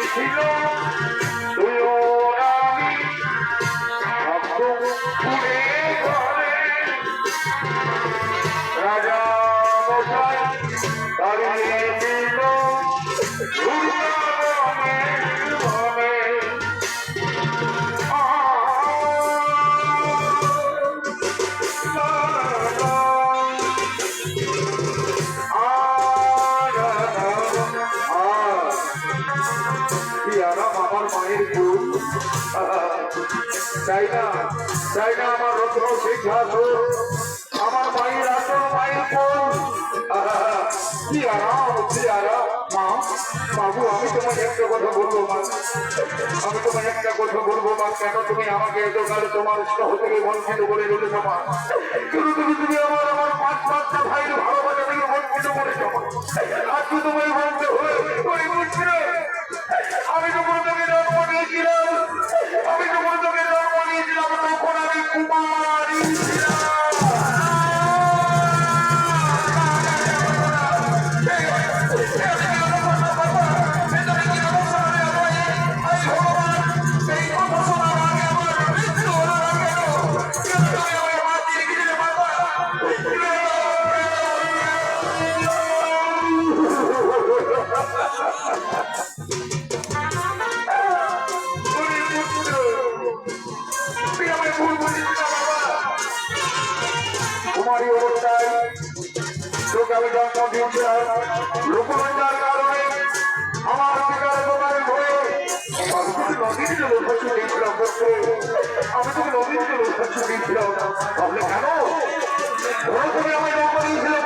ছিল তুই আমি পুরে ঘরে রাজা মশাই দাঁড়িয়ে ছিল আমার মায়ের গুণ চাই না আমার রত্ন সিংহাসন আমার মায়ের আসন মায়ের গুণ কি আরাম মা বাবু আমি তোমায় একটা কথা বলবো মা আমি তোমায় একটা কথা বলবো মা কেন তুমি আমাকে এতকালে তোমার সহ থেকে বঞ্চিত করে রেখেছ মা তুমি আমার পাঁচটা ভাইয়ের ভালোবাসা থেকে বঞ্চিত করেছ আজকে তোমায় বলতে হয়ে ওই বুঝছিল আমি যখন তোকে জন্ম নিয়েছিলাম তখন আমি কুমারী ছিলাম কুমারী অবস্থায় তোকে আমি জন্ম দিয়েছিলাম লোকলজ্জার কারণে আমার পিতার দোকানে ধরে আমি তোকে নদীতে লোকসাচ্ছু দিয়েছিলাম আমি তোকে নদীতে লোকসাচ্ছু দিয়েছিলাম তাহলে কেন তুমি আমি জন্ম দিয়েছিলাম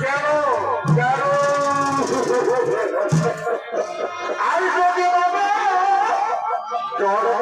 কেন কেন কেন